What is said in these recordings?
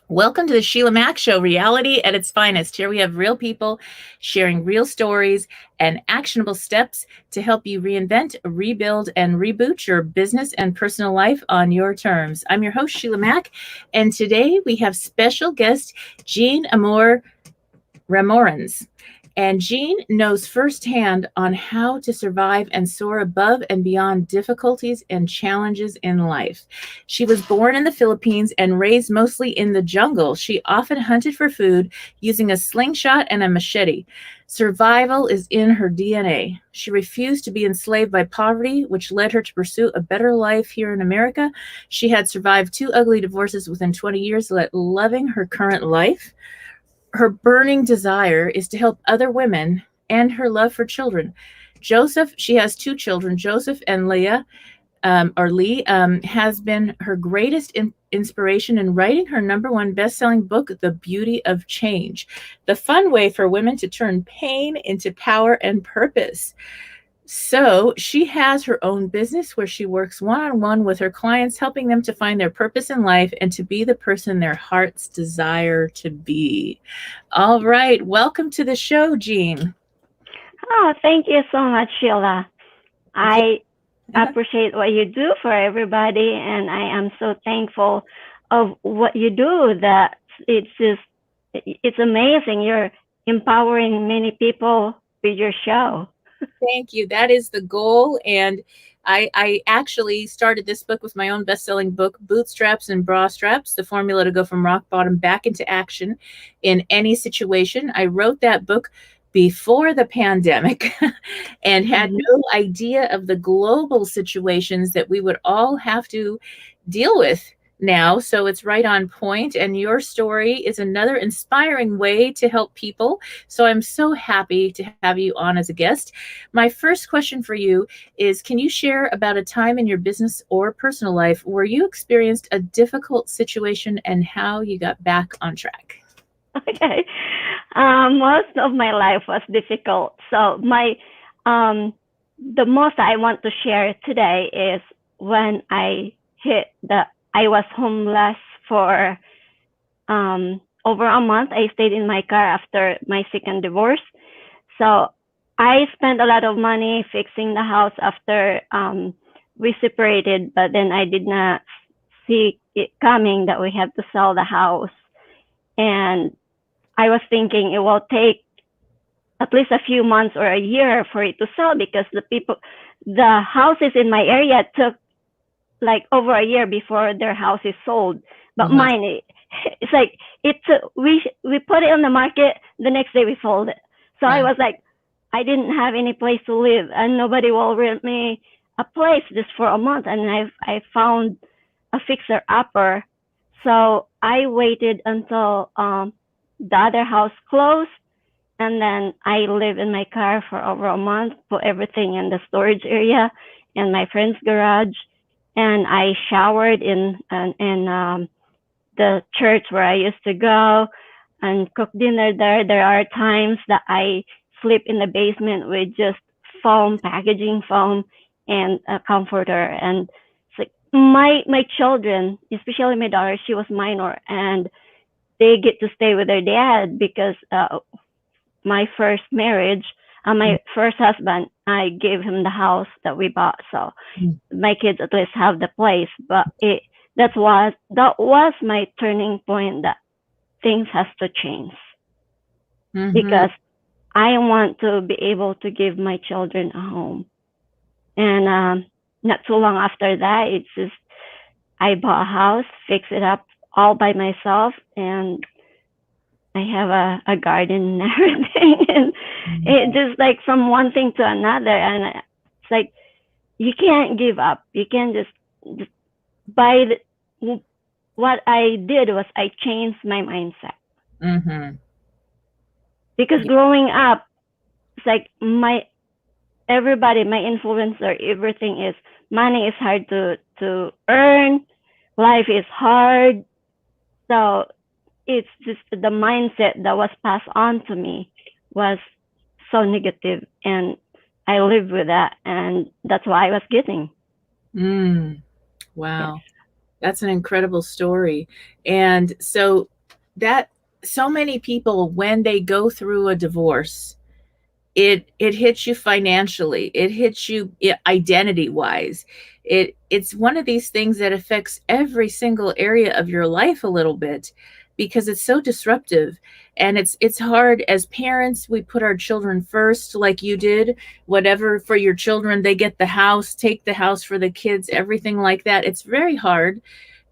Welcome to the Sheila Mack Show, reality at its finest. Here we have real people sharing real stories and actionable steps to help you reinvent, rebuild, and reboot your business and personal life on your terms. I'm your host, Sheila Mack, and today we have special guest Jean Amor Ramorans. And Jean knows firsthand on how to survive and soar above and beyond difficulties and challenges in life. She was born in the Philippines and raised mostly in the jungle. She often hunted for food using a slingshot and a machete. Survival is in her DNA. She refused to be enslaved by poverty, which led her to pursue a better life here in America. She had survived 2 ugly divorces within 20 years, loving her current life. Her burning desire is to help other women and her love for children. She has 2 children, Joseph and Leah, or Lee, has been her greatest inspiration in writing her #1 best-selling book, The Beauty of Change, the fun way for women to turn pain into power and purpose. So she has her own business where she works one-on-one with her clients, helping them to find their purpose in life and to be the person their hearts desire to be. All right. Welcome to the show, Jean. Oh, thank you so much, Sheila. Yeah. I appreciate what you do for everybody, and I am so thankful of what you do. That it's amazing. You're empowering many people with your show. Thank you. That is the goal. And I actually started this book with my own best-selling book, Bootstraps and Bra Straps, the formula to go from rock bottom back into action in any situation. I wrote that book before the pandemic and had no idea of the global situations that we would all have to deal with now. So it's right on point. And your story is another inspiring way to help people. So I'm so happy to have you on as a guest. My first question for you is, can you share about a time in your business or personal life where you experienced a difficult situation and how you got back on track? Okay. Most of my life was difficult. So the most I want to share today is when I was homeless for over a month. I stayed in my car after my second divorce. So I spent a lot of money fixing the house after we separated, but then I did not see it coming that we had to sell the house. And I was thinking it will take at least a few months or a year for it to sell because the houses in my area took like over a year before their house is sold. But mine, it's like we put it on the market, the next day we sold it. So I was like, I didn't have any place to live, and nobody will rent me a place just for a month. And I found a fixer upper. So I waited until the other house closed, and then I lived in my car for over a month, put everything in the storage area in my friend's garage, and I showered in the church where I used to go and cook dinner there. There are times that I sleep in the basement with just packaging foam, and a comforter. And it's like my children, especially my daughter, she was minor, and they get to stay with their dad because my first marriage, my first husband, I gave him the house that we bought, so my kids at least have the place. But that was my turning point, that things has to change because I want to be able to give my children a home. And not too long after that, it's just I bought a house, fixed it up all by myself, and I have a garden and everything. And it just like from one thing to another. And it's like, you can't give up. You can't just what I did was I changed my mindset. Because growing up, it's like everybody, my influencer, everything is money is hard to earn. Life is hard. So it's just the mindset that was passed on to me was so negative, and I lived with that, and that's why I was getting. Wow. That's an incredible story. And so that so many people, when they go through a divorce, it hits you financially, it hits you identity wise, it's one of these things that affects every single area of your life a little bit, because it's so disruptive. And it's hard. As parents, we put our children first, like you did. Whatever for your children, they get the house, take the house for the kids, everything like that. It's very hard.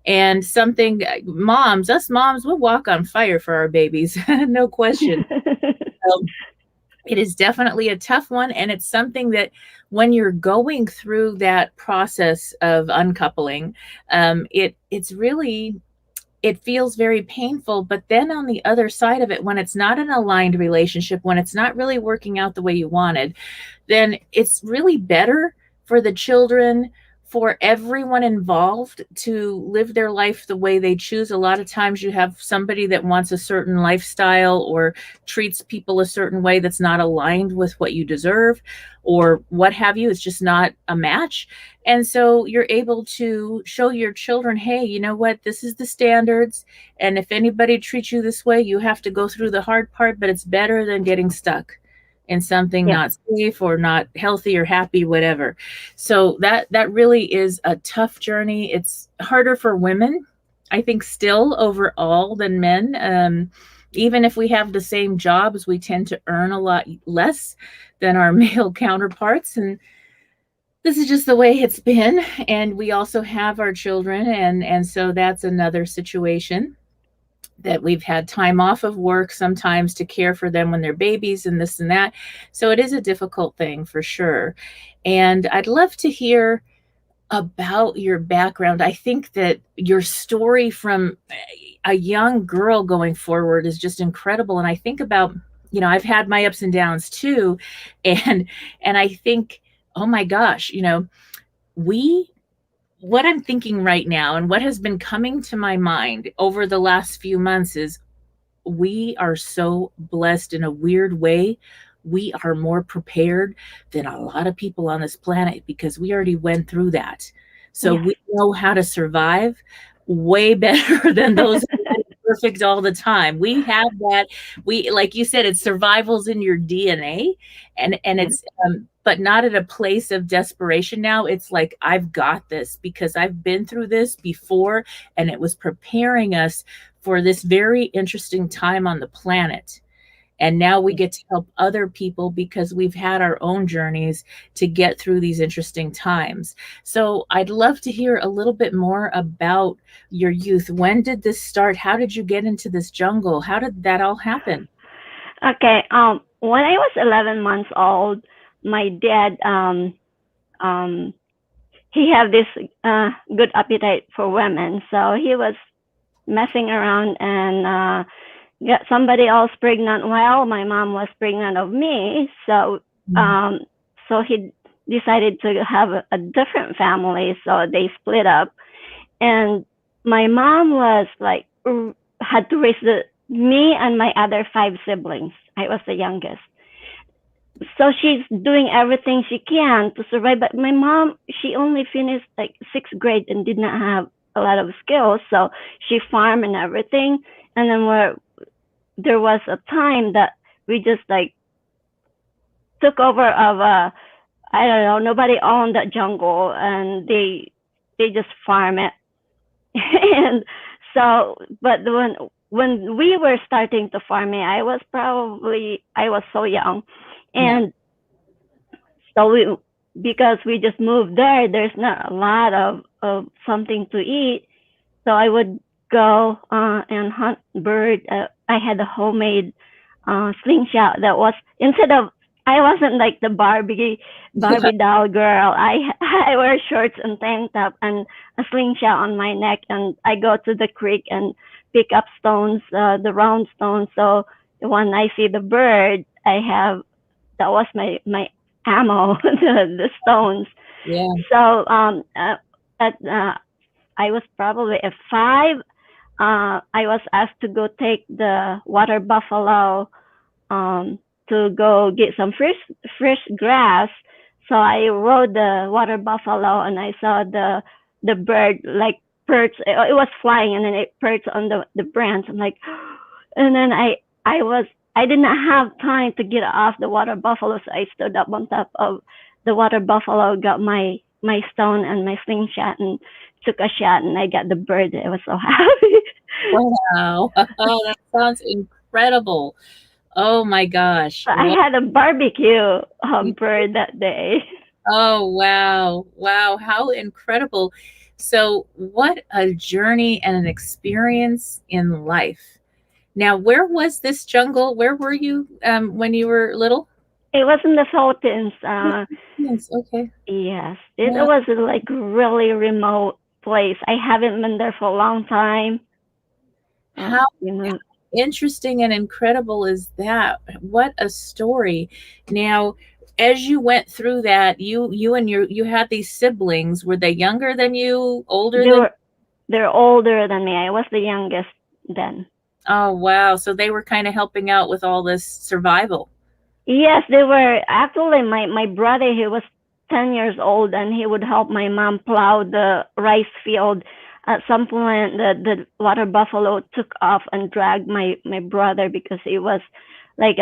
And something, moms, us moms, we'll walk on fire for our babies. No question. So it is definitely a tough one, and it's something that when you're going through that process of uncoupling, it's really, it feels very painful. But then on the other side of it, when it's not an aligned relationship, when it's not really working out the way you wanted, then it's really better for the children, for everyone involved, to live their life the way they choose. A lot of times you have somebody that wants a certain lifestyle or treats people a certain way that's not aligned with what you deserve or what have you. It's just not a match. And so you're able to show your children, hey, you know what? This is the standards. And if anybody treats you this way, you have to go through the hard part, but it's better than getting stuck in something Yeah. not safe or not healthy or happy, whatever. So that really is a tough journey. It's harder for women, I think, still overall than men. Even if we have the same jobs, we tend to earn a lot less than our male counterparts. And this is just the way it's been. And we also have our children. And so that's another situation, that we've had time off of work sometimes to care for them when they're babies and this and that. So it is a difficult thing for sure. And I'd love to hear about your background. I think that your story from a young girl going forward is just incredible. And I think about, I've had my ups and downs too. And I think, oh my gosh, we what I'm thinking right now and what has been coming to my mind over the last few months is, we are so blessed in a weird way. We are more prepared than a lot of people on this planet because we already went through that. So Yes. we know how to survive way better than those who are perfect all the time. We have that. We, like you said, it's survival's in your DNA, and Yeah. it's but not at a place of desperation now. It's like, I've got this because I've been through this before, and it was preparing us for this very interesting time on the planet. And now we get to help other people because we've had our own journeys to get through these interesting times. So I'd love to hear a little bit more about your youth. When did this start? How did you get into this jungle? How did that all happen? Okay. When I was 11 months old, my dad um he had this good appetite for women, so he was messing around and got somebody else pregnant while my mom was pregnant of me. So Mm. um so he decided to have a different family, so they split up. And my mom was like had to raise me and my other five siblings. I was the youngest, so she's doing everything she can to survive. But my mom, she only finished like sixth grade and did not have a lot of skills, so she farmed and everything. And then there was a time that we just like took over of I don't know, nobody owned that jungle, and they just farm it. And so, but when we were starting to farm it, I was so young. Yeah. And so because we just moved there, there's not a lot of something to eat. So I would go and hunt bird. I had a homemade slingshot that was, instead of, I wasn't like the Barbie doll girl. I wear shorts and tank top and a slingshot on my neck, and I go to the creek and pick up stones, the round stones. So when I see the bird, I have, that was my ammo, the stones. Yeah. So at I was probably at 5. I was asked to go take the water buffalo to go get some fresh grass. So I rode the water buffalo, and I saw the bird like perch. It was flying, and then it perched on the branch. I'm like, And then I did not have time to get off the water buffalo, so I stood up on top of the water buffalo, got my stone and my slingshot, and took a shot, and I got the bird. I was so happy. Wow. Oh, that sounds incredible. Oh my gosh. So I What? had a barbecue bird that day. Oh, wow. Wow. How incredible. So, what a journey and an experience in life. Now, where was this jungle? Where were you when you were little? It was in the Philippines. Yes. Okay. Yes, it Wow. was like really remote place. I haven't been there for a long time. How You know, interesting and incredible is that? What a story. Now, as you went through that, you had these siblings. Were they younger than you, older they than? were they're older than me. I was the youngest then. Oh, wow. So they were kind of helping out with all this survival. Yes, they were actually my brother. He was 10 years old, and he would help my mom plow the rice field. At some point, the water buffalo took off and dragged my brother because it was like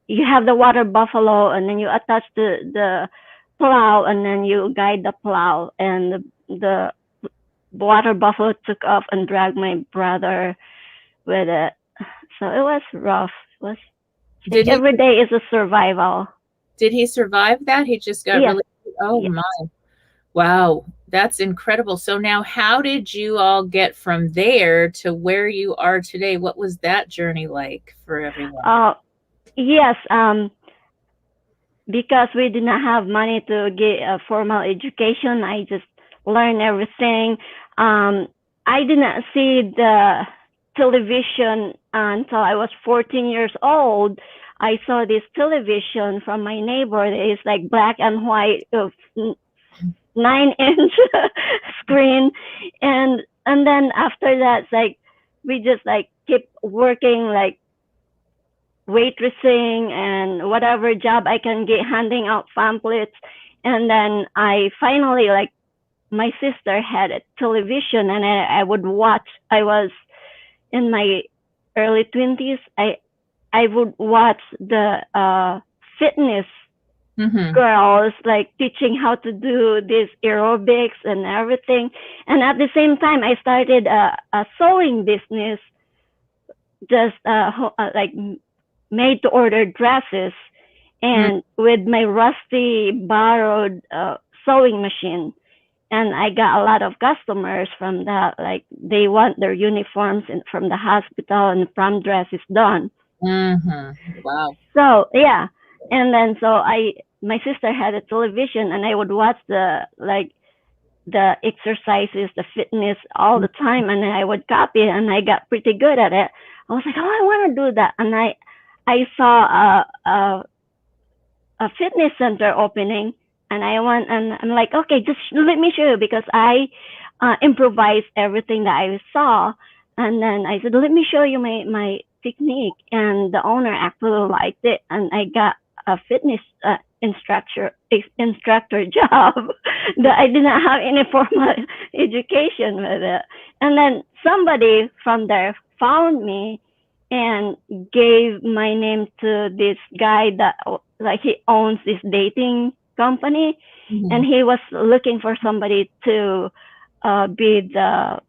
you have the water buffalo, and then you attach the plow, and then you guide the plow, and the water buffalo took off and dragged my brother with it. So it was rough. It was like Did he every day is a survival. did he survive that? He just got Yes, really. Oh yes. my. Wow, that's incredible. So now how did you all get from there to where you are today? What was that journey like for everyone? Uh, yes. Because we did not have money to get a formal education, I just learned everything. I did not see the television until I was 14 years old. I saw this television from my neighbor. It's like black and white, 9 inch screen, and then after that, it's like we just like keep working like waitressing and whatever job I can get, handing out pamphlets. And then I finally, like, my sister had a television, and I would watch. I was in my early 20s. I would watch the fitness Mm-hmm. girls like teaching how to do this aerobics and everything. And at the same time, I started a sewing business, just like made to order dresses, and with my rusty borrowed sewing machine. And I got a lot of customers from that. Like, they want their uniforms from the hospital and prom dresses done. Mm-hmm. Wow. So yeah, and then so my sister had a television, and I would watch the exercises, the fitness all the time, and I would copy it, and I got pretty good at it. I was like, oh, I want to do that, and I saw a fitness center opening, and I went, and I'm like, okay, just let me show you, because I improvised everything that I saw, and then I said, let me show you my technique, and the owner actually liked it, and I got a fitness instructor job that I did not have any formal education with it. And then somebody from there found me and gave my name to this guy that, like, he owns this dating company, and Mm-hmm. he was looking for somebody to be the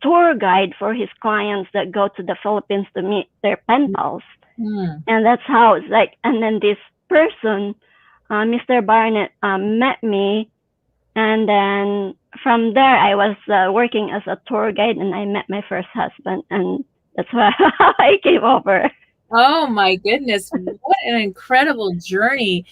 tour guide for his clients that go to the Philippines to meet their pen pals. Mm-hmm. And that's how it's like. And then this person, Mr. Barnett, met me, and then from there I was working as a tour guide, and I met my first husband, and that's why I came over. Oh my goodness, what an incredible journey.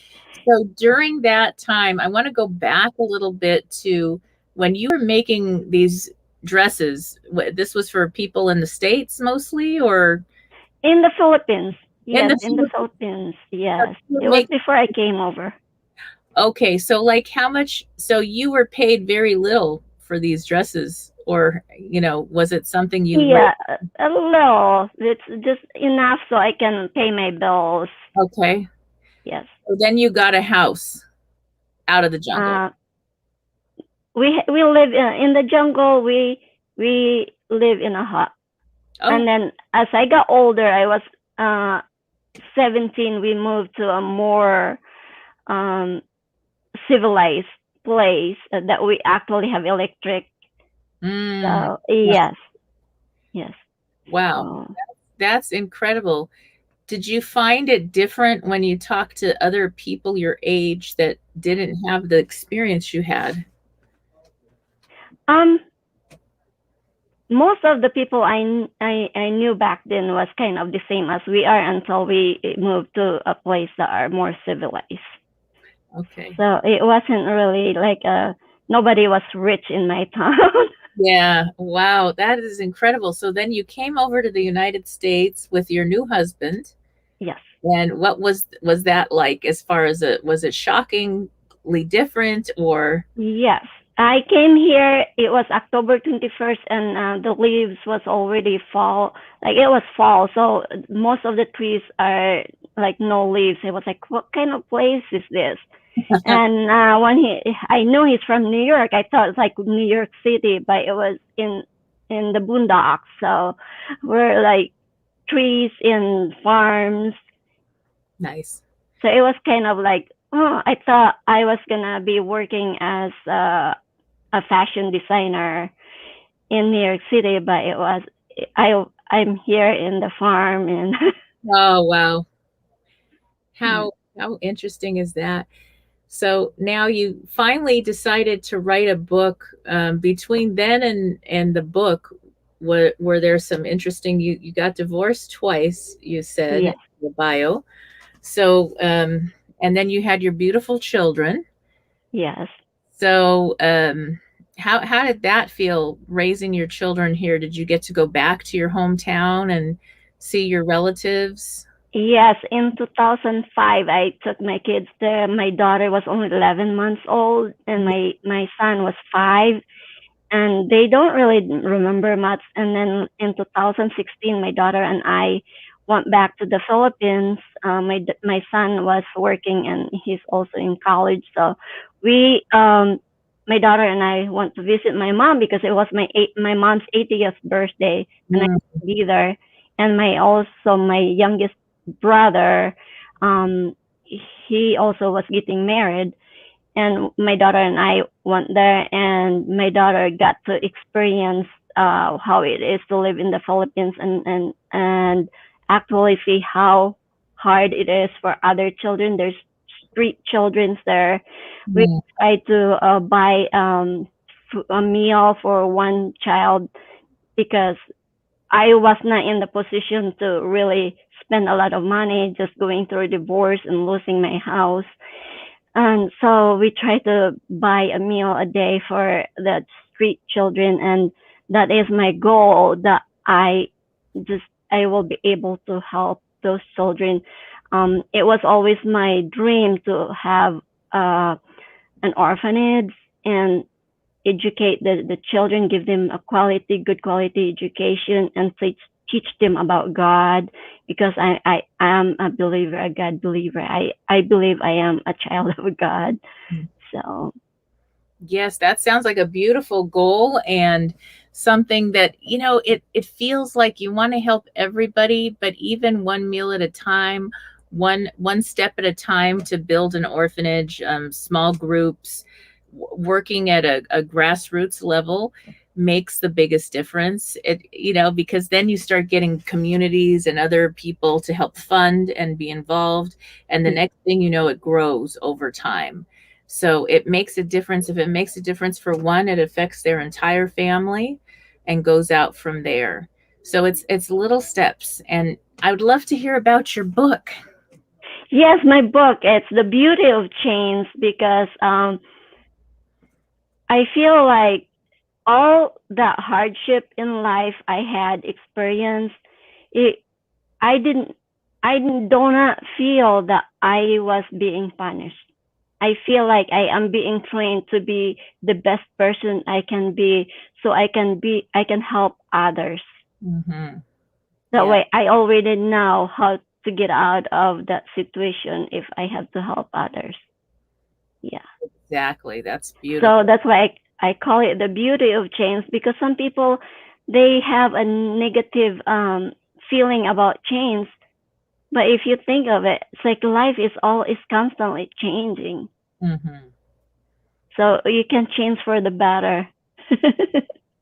So during that time, I want to go back a little bit to when you were making these dresses. This was for people in the States mostly, or In the Philippines. in Yes, the in the Philippines? Philippines. Yes. You It were was making. before I came over. Okay, so like how much, so you were paid very little for these dresses, or was it something you wrote? Yeah, a little. It's just enough so I can pay my bills. Okay. Yes. So then you got a house out of the jungle. Uh, we live in the jungle. We live in a hut. Oh, And then as I got older, I was uh 17, we moved to a more um civilized place that we actually have electric. mm, So wow. yes, yes. Wow. So That's incredible. Did you find it different when you talked to other people your age that didn't have the experience you had? um most of the people I knew back then was kind of the same as we are until we moved to a place that are more civilized. Okay. So it wasn't really like nobody was rich in my town. Yeah. Wow. That is incredible. So then you came over to the United States with your new husband. Yes. And what was that like as far as was it shockingly different or Yes. I came here, it was October 21st, and the leaves was already fall. Like it was fall, so most of the trees are like no leaves. It was like, what kind of place is this? And when I knew he's from New York. I thought it's like New York City, but it was in the boondocks. So we're like trees in farms. nice? So it was kind of like, oh, I thought I was gonna be working as a fashion designer in New York City, but it was I'm here in the farm and Oh, wow. yeah. How interesting is that? So now you finally decided to write a book. Between then and the book, were there some interesting? You got divorced twice. You said in Yes, the bio. So and then you had your beautiful children. yes. So how did that feel raising your children here? Did you get to go back to your hometown and see your relatives? Yes, in 2005, I took my kids there. My daughter was only 11 months old, and my son was 5, and they don't really remember much. And then in 2016, my daughter and I went back to the Philippines. My son was working, and he's also in college. So we, my daughter and I, went to visit my mom because it was my mom's 80th birthday, and I Mm, could be there. And my youngest brother, um, he also was getting married, and my daughter and I went there, and my daughter got to experience how it is to live in the Philippines, and actually see how hard it is for other children. There's street children there. We mm, tried to buy a meal for one child because I was not in the position to really spend a lot of money just going through a divorce and losing my house. And so we try to buy a meal a day for the street children, and that is my goal, that just I will be able to help those children. It was always my dream to have an orphanage and educate the children, give them a good quality education, and teach them about God, because I am a believer, a God believer. I believe I am a child of God. mm. So Yes, that sounds like a beautiful goal and something that, it feels like you want to help everybody, but even one meal at a time, one step at a time to build an orphanage, small groups, working at a grassroots level makes the biggest difference. Because then you start getting communities and other people to help fund and be involved, and the next thing you know, it grows over time. So it makes a difference. If it makes a difference for one, it affects their entire family and goes out from there. So it's little steps. And I would love to hear about your book. yes, my book, it's The Beauty of Chains, because I feel like all that hardship in life I had experienced, it I didn't I do not feel that I was being punished. I feel like I am being trained to be the best person I can be, so I can help others. Mm-hmm. That Yeah, way I already know how to get out of that situation if I have to help others. Yeah. exactly. That's So beautiful. that's why I call it the beauty of change, because some people they have a negative feeling about change. But if you think of it, it's like life is constantly changing. Hmm. So you can change for the better.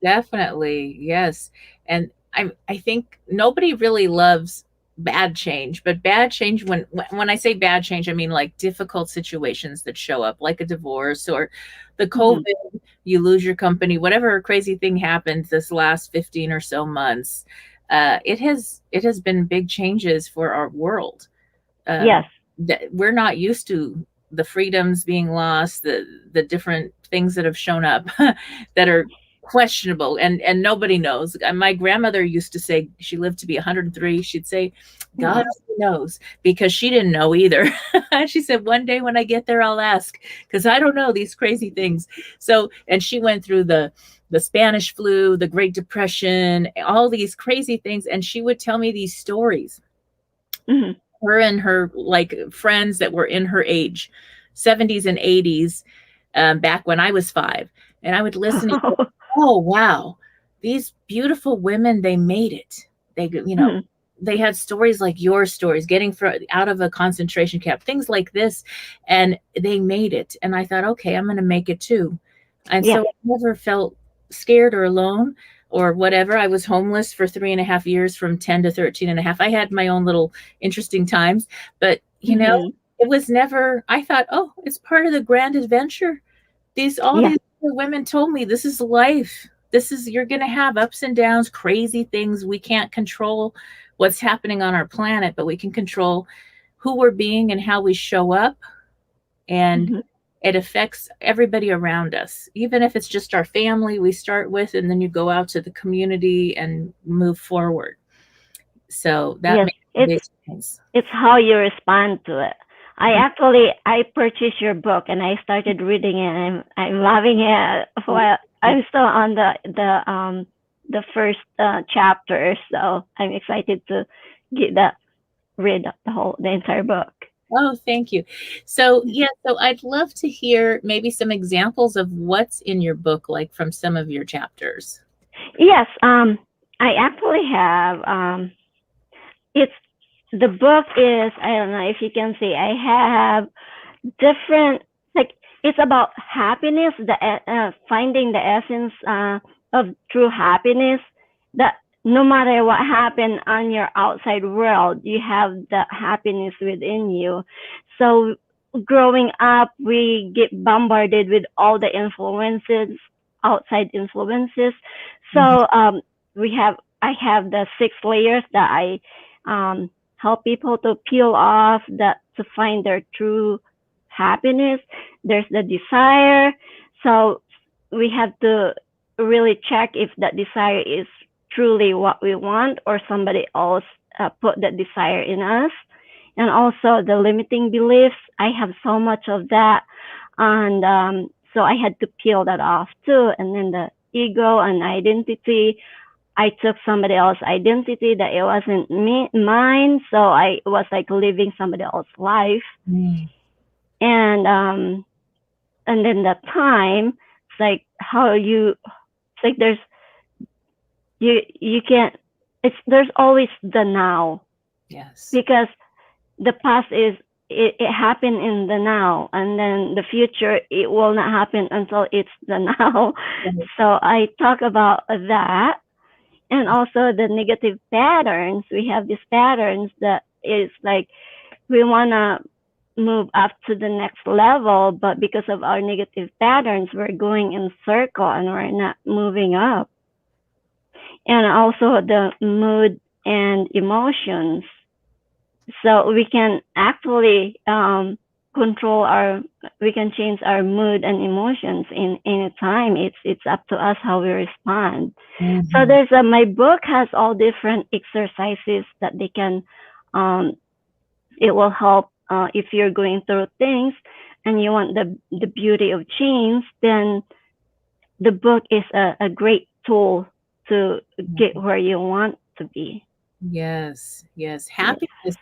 Definitely, yes. And I think nobody really loves bad change, but bad change, when I say bad change, I mean like difficult situations that show up, like a divorce or the COVID, Mhm. you lose your company, whatever crazy thing happened this last 15 or so months. It has been big changes for our world. Yes. That we're not used to the freedoms being lost, the different things that have shown up that are questionable, and nobody knows. My grandmother used to say, she lived to be 103, she'd say, God Wow. only knows, because she didn't know either. She said, one day when I get there, I'll ask, because I don't know these crazy things. So, and she went through the Spanish flu, the Great Depression, all these crazy things, and she would tell me these stories. Mhm. Her and her like friends that were in her age, 70s and 80s, back when I was 5. And I would listen and go, oh, wow, these beautiful women, they made it. They, Mhm. they had stories like your stories, getting out of a concentration camp, things like this, and they made it. And I thought, okay, I'm going to make it too. And so Yes. I never felt scared or alone or whatever. I was homeless for 3.5 years, from 10 to 13 and a half. I had my own little interesting times, but Mhm. it was never, I thought, oh, it's part of the grand adventure. All Yeah. these women told me, this is life. This is, you're going to have ups and downs, crazy things. We can't control what's happening on our planet, but we can control who we're being and how we show up. And Mhm. it affects everybody around us, even if it's just our family we start with, and then you go out to the community and move forward. So that Yes. makes a big difference. It's how you respond to it. I purchased your book and I started reading it and I'm loving it. Well, I'm still on the first chapter, so I'm excited to get that read the entire book. Oh, thank you. So, yeah, so I'd love to hear maybe some examples of what's in your book, like from some of your chapters. Yes, I actually have it's the book is, I don't know if you can see, I have different, like, it's about happiness, the finding the essence of true happiness, that no matter what happened on your outside world, you have that happiness within you. So growing up, we get bombarded with all the influences, outside influences. Mhm. So we have I have the 6 layers that I help people to peel off, that to find their true happiness. There's the desire. So we have to really check if that desire is truly what we want, or somebody else put that desire in us. And also the limiting beliefs. I have so much of that. And so I had to peel that off too. And then the ego and identity. I took somebody else's identity that it wasn't me, mine. So I was like living somebody else's life. Mm. And and then the time, it's like how you, it's like there's, you can't, it's, there's always the now, Yes. because the past is, it happened in the now, and then the future, it will not happen until it's the now. Right. So I talk about that. And also the negative patterns. We have these patterns that is like, we want to move up to the next level, but because of our negative patterns, we're going in circle and we're not moving up. And also the mood and emotions. So we can actually control our, we can change our mood and emotions in any time. It's up to us how we respond. So Mhm. there's a, my book has all different exercises that they can, um, it will help if you're going through things and you want the beauty of change, then the book is a great tool to get where you want to be. Yes, yes. Yes. Happiness.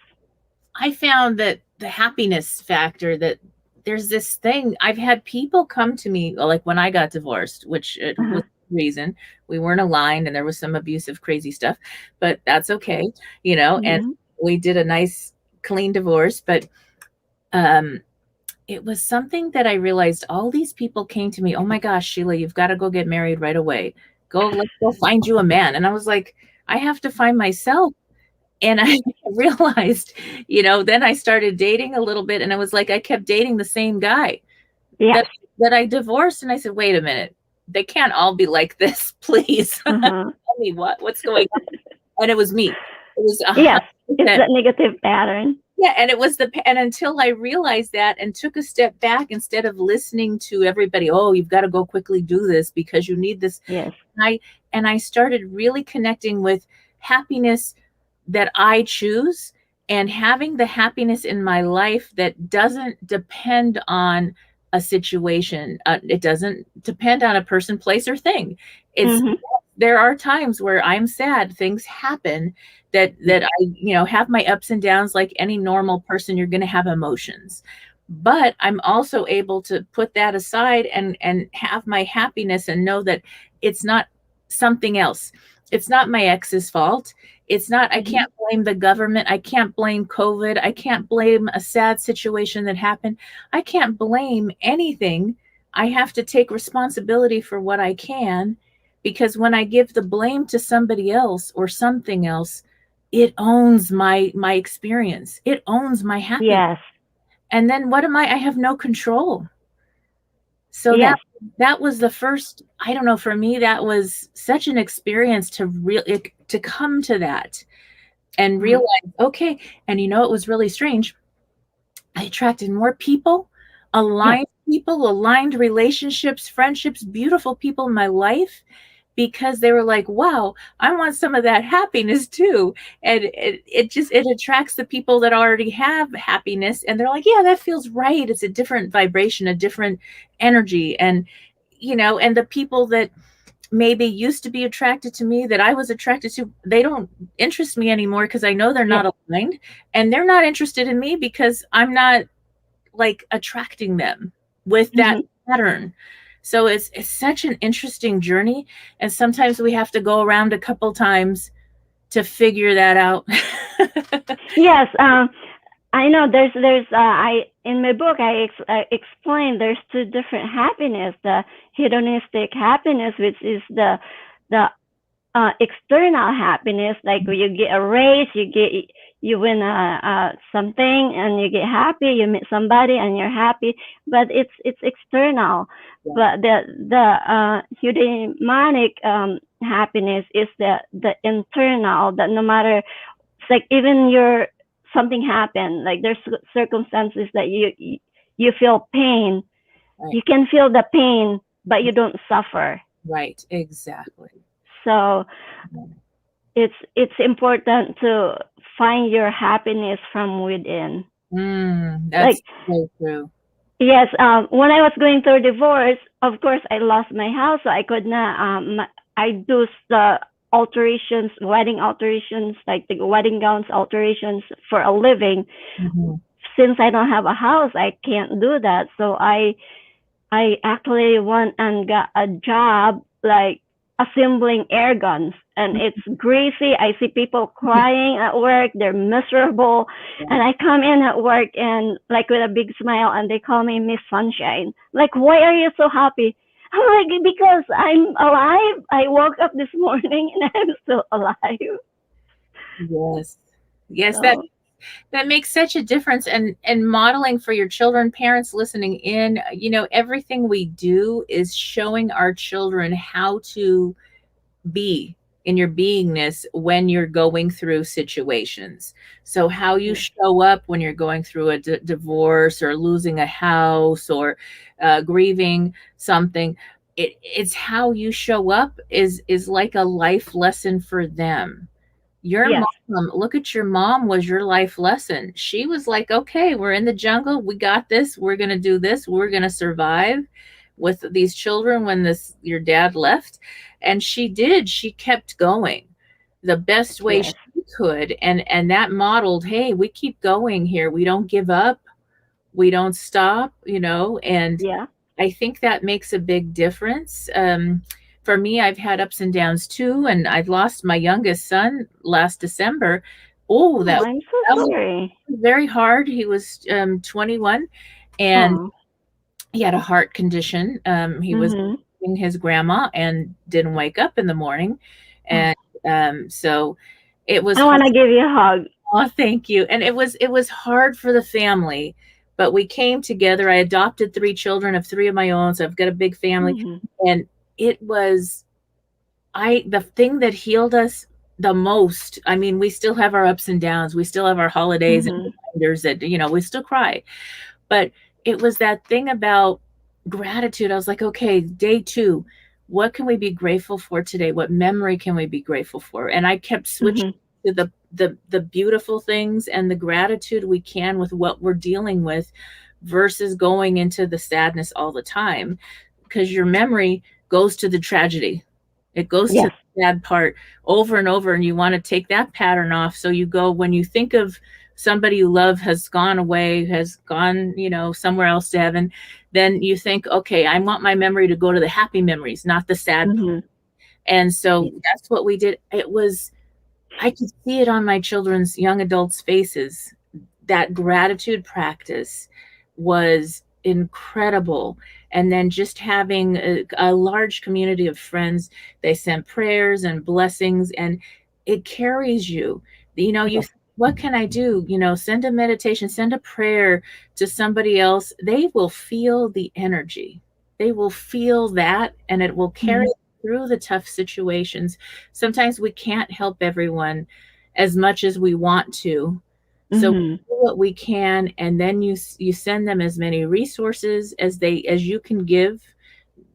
I found that the happiness factor, that there's this thing, I've had people come to me, like when I got divorced, which it Uh-huh. was reason. We weren't aligned and there was some abusive, crazy stuff, but that's okay, you know, and Mhm. we did a nice, clean divorce. But um, it was something that I realized all these people came to me, oh my gosh, Sheila, you've got to go get married right away. Let's go find you a man. And I was like, I have to find myself. And I realized, then I started dating a little bit and I was like, I kept dating the same guy Yes. that that I divorced. And I said, wait a minute, they can't all be like this, please. Tell Uh-huh. me what's going on. And it was me. It was a Yes. hundred It's percent. that negative pattern. Yeah, and it was and until I realized that and took a step back instead of listening to everybody, oh, you've got to go quickly do this because you need this. Yes. I and I started really connecting with happiness that I choose and having the happiness in my life that doesn't depend on a situation. It doesn't depend on a person, place, or thing. It's Mhm. There are times where I'm sad, things happen that I, have my ups and downs like any normal person. You're going to have emotions. But I'm also able to put that aside and have my happiness and know that it's not something else. It's not my ex's fault. It's not, I Mhm. can't blame the government. I can't blame COVID. I can't blame a sad situation that happened. I can't blame anything. I have to take responsibility for what I can, because when I give the blame to somebody else or something else, it owns my experience. It owns my happiness. Yes. And then what am I? I have no control. So Yes. that was the first, I don't know, for me that was such an experience to really to come to that and Mhm. realize, okay, and it was really strange. I attracted more Yes. people, aligned relationships, friendships, beautiful people in my life, because they were like, wow, I want some of that happiness too. And it attracts the people that already have happiness. And they're like, yeah, that feels right. It's a different vibration, a different energy. And the people that maybe used to be attracted to me that I was attracted to, they don't interest me anymore because I know they're Yes. not aligned, and they're not interested in me because I'm not like attracting them with that Mhm. pattern. So it's such an interesting journey, and sometimes we have to go around a couple times to figure that out. Yes. I know there's I in my book I explain there's two different happiness: the hedonistic happiness, which is the external happiness, like when you get a raise, you win something and you get happy, you meet somebody and you're happy, but it's external. Yeah. But the eudaimonic happiness is the internal, that no matter, it's like even your something happened, like there's circumstances that you feel pain, Right. you can feel the pain but you don't suffer. Right. Exactly. So it's important to find your happiness from within. Like, That's so true. yes, when I was going through divorce, of course I lost my house, so I could not. I do the alterations, wedding alterations, like the wedding gowns alterations for a living. Mm-hmm. Since I don't have a house, I can't do that. So I actually went and got a job like assembling air guns, and it's greasy. I see people crying at work, they're miserable, Yeah. and I come in at work and like with a big smile, and they call me Miss Sunshine. Like, why are you so happy? I'm like, because I'm alive. I woke up this morning and I'm still alive. Yes. Yes, that So that makes such a difference. And modeling for your children, parents listening in, everything we do is showing our children how to be in your beingness when you're going through situations. So how you yeah, show up when you're going through a divorce or losing a house or grieving something, it's how you show up is like a life lesson for them. Your yes, mom, look at your mom, was your life lesson. She was like, okay, we're in the jungle. We got this. We're going to do this. We're going to survive with these children when your dad left. And she did. She kept going the best way she yes, could. And that modeled, hey, we keep going here. We don't give up. We don't stop, and yeah, I think that makes a big difference. for me, I've had ups and downs too, and I've lost my youngest son last December. Oh, Oh, I'm so that was sorry. very hard. He was 21, and Oh. he had a heart condition. He was Mhm. visiting his grandma and didn't wake up in the morning, Oh. and so it was I hard. want to give you a hug. Oh, thank you. And it was hard for the family, but we came together. I adopted 3 children of 3 of my own, so I've got a big family, Mhm. and it was the thing that healed us the most. I mean, we still have our ups and downs. We still have our holidays and Mhm. reminders that, we still cry. But it was that thing about gratitude. I was like, okay, day 2, what can we be grateful for today? What memory can we be grateful for? And I kept switching Mhm. to the beautiful things and the gratitude we can with what we're dealing with versus going into the sadness all the time, because your memory goes to the tragedy. It goes to Yes. the sad part over and over, and you want to take that pattern off. So you go, when you think of somebody you love has gone away, has gone, somewhere else to heaven, then you think, okay, I want my memory to go to the happy memories, not the sad part. Mhm. And so Ye- that's what we did. I could see it on my children's young adults' faces. That gratitude practice was incredible. And then just having a large community of friends, they sent prayers and blessings, and it carries you. You, Yes. what can I do? Send a meditation, send a prayer to somebody else. They will feel the energy. They will feel that, and it will carry Mhm. through the tough situations. Sometimes we can't help everyone as much as we want to. So Mhm. do what we can, and then you send them as many resources as you can give,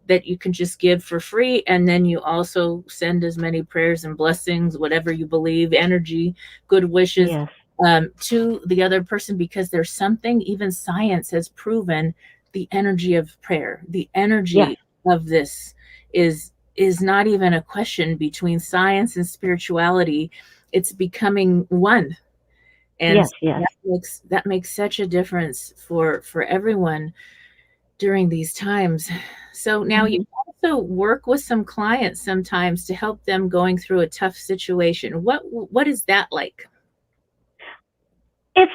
that you can just give for free, and then you also send as many prayers and blessings, whatever you believe, energy, good wishes, Yes. to the other person, because there's something, even science has proven, the energy of prayer, the Yes. energy of this is not even a question between science and spirituality. It's becoming one, and Yes. Yes. that makes such a difference for everyone during these times. So now you Mhm. also work with some clients sometimes to help them going through a tough situation. What is that like? It's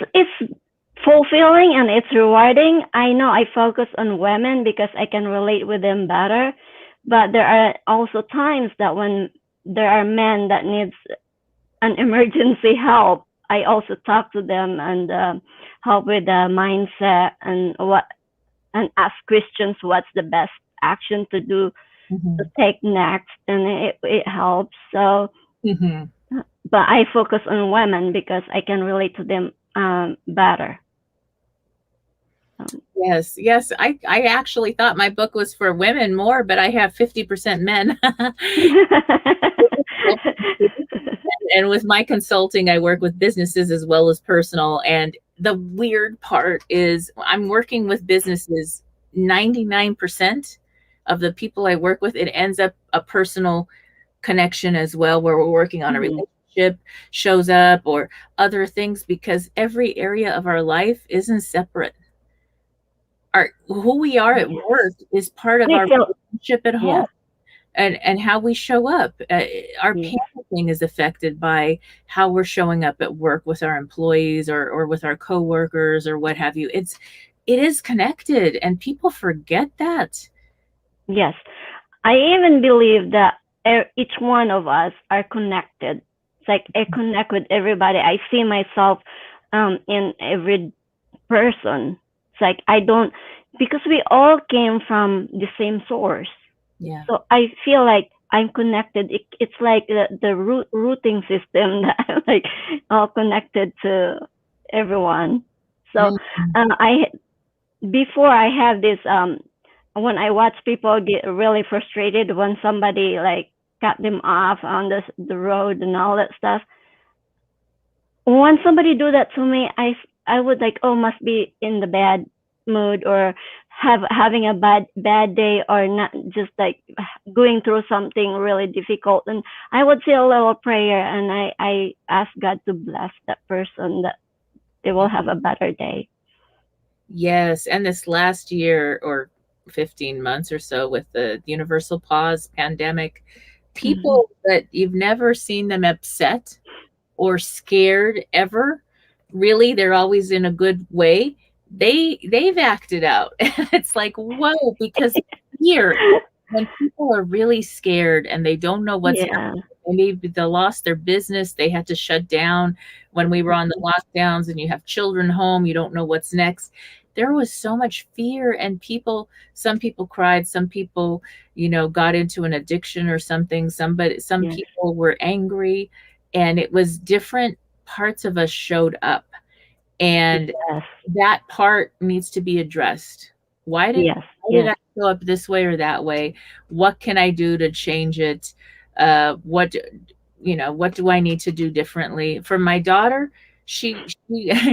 fulfilling and it's rewarding. I know I focus on women because I can relate with them better, but there are also times that when there are men that needs an emergency help, I also talk to them and help with the mindset and what and ask Christians what's the best action to do to Mhm. take next, and it helps. So, Mhm. but I focus on women because I can relate to them better. Um, Yes, yes. I actually thought my book was for women more, but I have 50% men. And with my consulting, I work with businesses as well as personal. And the weird part is I'm working with businesses. 99% of the people I work with, it ends up a personal connection as well, where we're working on a mhm. relationship shows up, or other things, because every area of our life isn't separate. Our Who we are at Yes. work is part of We our feel relationship at home, yes, and how we show up. Our yes, parenting is affected by how we're showing up at work with our employees, or with our coworkers, or what have you. It is connected, and people forget that. yes. I even believe that each one of us are connected. It's like I connect with everybody. I see myself in every person. It's like I don't because we all came from the same source. Yeah. So I feel like I'm connected. It's like the routing system that I'm like all connected to everyone. So Mhm. I before I have this when I watch people get really frustrated when somebody like cut them off on the road and all that stuff. When somebody do that to me, I would like, oh, must be in the bad mood or having a bad day or not, just like going through something really difficult. And I would say a little prayer and I ask God to bless that person that they will have a better day. Yes, and this last year, or 15 months or so with the universal pause pandemic, Mhm. people that you've never seen them upset or scared ever, really, they're always in a good way. They've acted out. It's like, whoa, because here, when people are really scared and they don't know what's happening, Yeah. maybe they lost their business, they had to shut down when we were on the lockdowns, and you have children home, you don't know what's next. There was so much fear, and some people cried, some people, got into an addiction or something. Some Yes. people were angry, and it was different parts of us showed up. And Yes. that part needs to be addressed. Yes. Why did Yes. I show up this way or that way? What can I do to change it? What do I need to do differently? For my daughter, she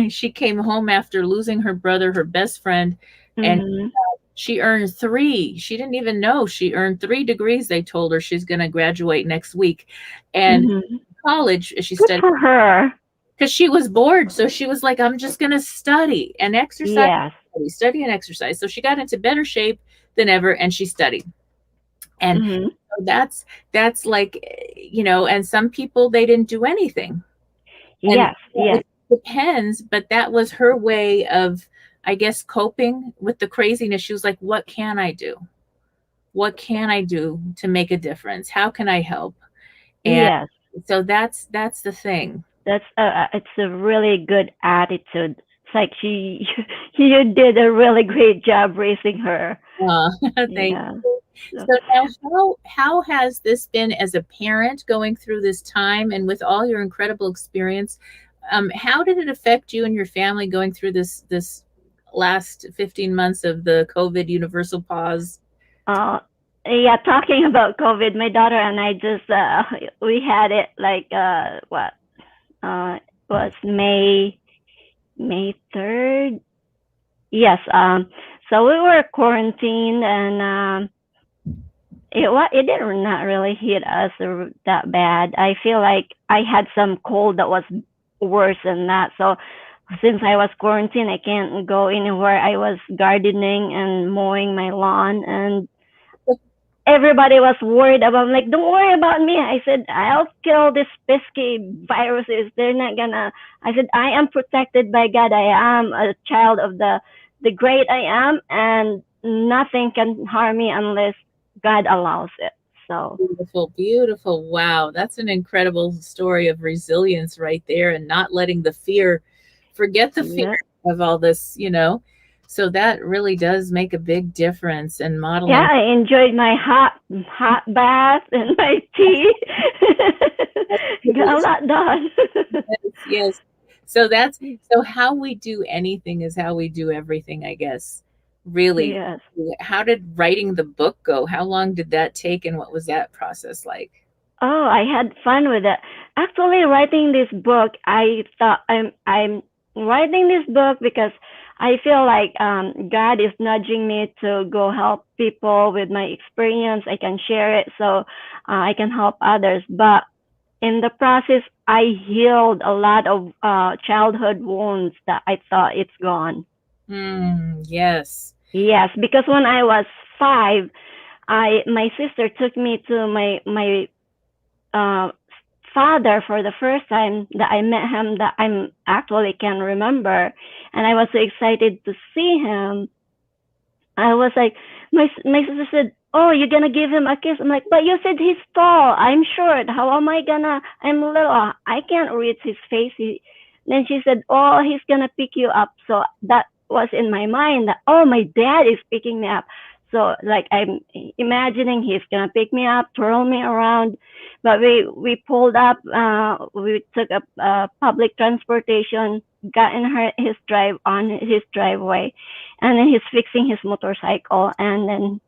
she came home after losing her brother, her best friend, and Mhm. she earned three. She didn't even know she earned 3 degrees. They told her she's going to graduate next week. And Mhm. college, she Good studied for her. because she was bored. So she was like, I'm just going to study and exercise, Yes. study and exercise. So she got into better shape than ever, and she studied. And Mhm. so that's like, and some people, they didn't do anything. And Yes. Yes. it depends, but that was her way of, I guess, coping with the craziness. She was like, what can I do? What can I do to make a difference? How can I help? And Yes. so that's the thing. It's a really good attitude. It's like you did a really great job raising her. Thank Yeah. you. So, So now, how has this been as a parent going through this time, and with all your incredible experience? How did it affect you and your family going through this last 15 months of the COVID universal pause? uh, yeah, talking about COVID, my daughter and I just we had it like what was May 3rd. Yes. So we were quarantined, and it didn't not really hit us that bad. I feel like I had some cold that was worse than that. So since I was quarantined, I can't go anywhere. I was gardening and mowing my lawn, and everybody was worried about. I'm like, don't worry about me. I said, I'll kill these pesky viruses. They're not gonna. I said, I am protected by God. I am a child of the great I am, and nothing can harm me unless God allows it. So Beautiful, beautiful. Wow, that's an incredible story of resilience right there, and not letting the fear, forget the fear yeah, of all this. So that really does make a big difference in yeah. modeling. I enjoyed my hot bath and my tea. Got a lot done. Yes, yes. So so how we do anything is how we do everything, I guess. Really. Yes. How did writing the book go? How long did that take, and what was that process like? Oh, I had fun with it. Actually, writing this book, I thought I'm writing this book because I feel like God is nudging me to go help people with my experience. I can share it so I can help others. But in the process, I healed a lot of childhood wounds that I thought it's gone. Yes. Yes, because when I was 5, I my sister took me to my uh, father for the first time that I met him that I'm actually can remember, and I was so excited to see him. I was like, my sister said, "Oh, you're gonna give him a kiss?" I'm like, "But you said he's tall. I'm short. How am I gonna? I'm little. I can't read his face." Then she said, "Oh, he's gonna pick you up." So that was in my mind that, oh, my dad is picking me up. So like I'm imagining he's gonna pick me up, twirl me around. But we pulled up. We took a public transportation, got in his driveway, and then he's fixing his motorcycle. And then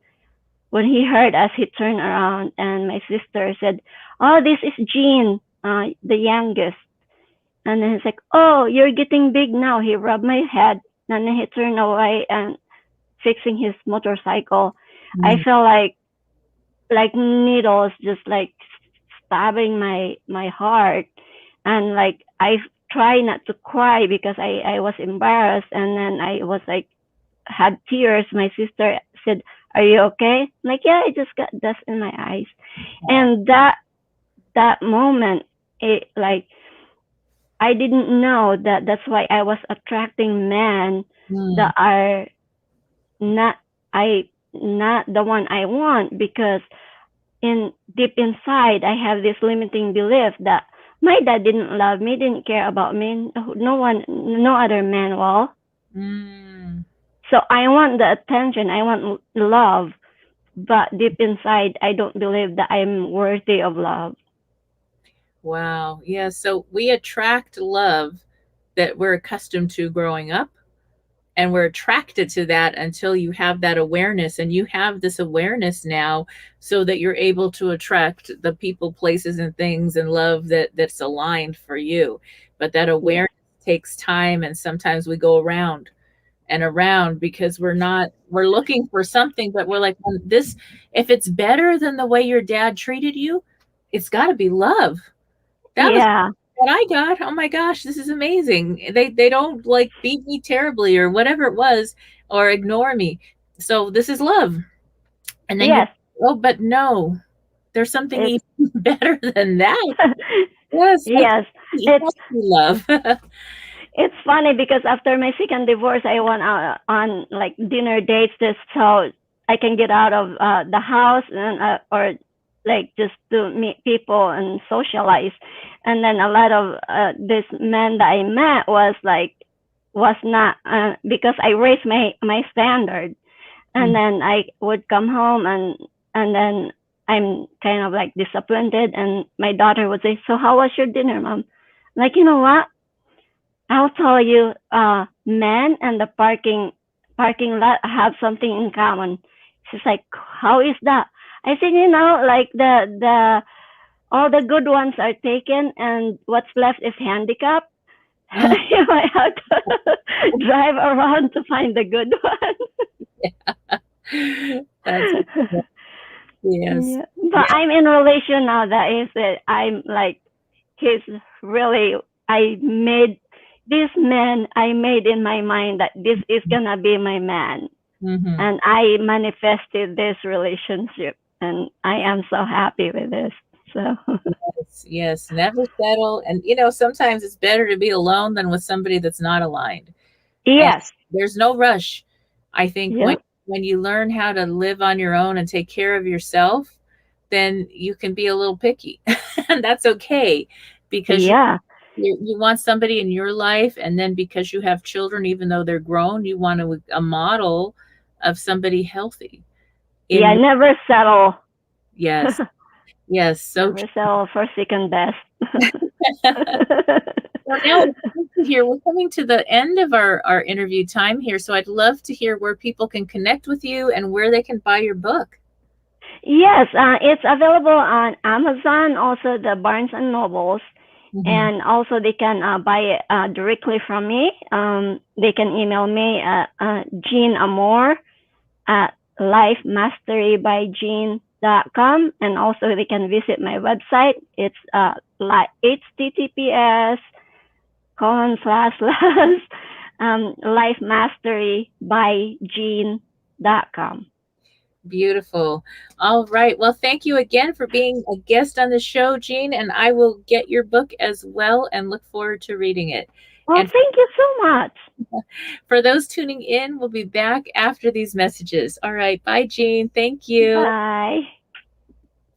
when he heard us, he turned around, and my sister said, "Oh, this is Jean, the youngest." And then he's like, "Oh, you're getting big now." He rubbed my head, and then he turned away and fixing his motorcycle. I Mm. felt like needles just like stabbing my heart, and like I try not to cry because I was embarrassed, and then I was like had tears. My sister said, "Are you okay?" I'm like, "Yeah, I just got dust in my eyes." And that moment, it like I didn't know that that's why I was attracting men Mm. that are not I not the one I want, because in deep inside I have this limiting belief that my dad didn't love me, didn't care about me, no one, no other man will. Mm. So I want the attention, I want love, but deep inside I don't believe that I'm worthy of love. Wow. Yeah. So we attract love that we're accustomed to growing up, and we're attracted to that until you have that awareness, and you have this awareness now, so that you're able to attract the people, places, and things and love that's aligned for you. But that Yeah. awareness takes time, and sometimes we go around and around because we're looking for something, but we're like, "Well, this, if it's better than the way your dad treated you, it's got to be love. That was Yeah. what I got. Oh my gosh, this is amazing. They don't like beat me terribly or whatever it was, or ignore me. So this is love." And then you're, Yes. oh, but no, there's something It's even better than that. Yes, yes. It's healthy love. it's funny because after my second divorce, I went out on like dinner dates just so I can get out of the house, and or like just to meet people and socialize. And then a lot of this men that I met was not, because I raised my standard. And Mm. then I would come home, and then I'm kind of like disappointed, and my daughter would say, "So how was your dinner, mom?" Like, you know what? I'll tell you, men and the parking lot have something in common. She's like, "How is that?" I said, like the all the good ones are taken, and what's left is handicap. Oh, You might have to drive around to find the good that's one. yes. Yeah. But Yeah. I'm in a relation now that is that I'm like, he's really, I made this man, I made in my mind that this is gonna be my man. Hmm. And I manifested this relationship, and I am so happy with this. So Yes, yes, never settle. And sometimes it's better to be alone than with somebody that's not aligned. And yes. there's no rush. I think when Yep. when you learn how to live on your own and take care of yourself, then you can be a little picky. And that's okay, because Yeah. you want somebody in your life, and then because you have children, even though they're grown, you want a model of somebody healthy in Yeah. your, Never settle. yes, yes, so Never settle for second best. well, now I'd love to hear, we're coming to the end of our interview time here, so I'd love to hear where people can connect with you and where they can buy your book. Yes, it's available on Amazon, also the Barnes and Nobles, Hmm. and also they can buy it directly from me. They can email me at Jean Amor at lifemasterybyjean.com, and also they can visit my website. It's like https colon slash slash lifemasterybyjean.com. Beautiful. All right. Well, thank you again for being a guest on the show, Jean, and I will get your book as well and look forward to reading it. Well, And thank you so much. for those tuning in, we'll be back after these messages. All right. Bye, Jean. Thank you. Bye.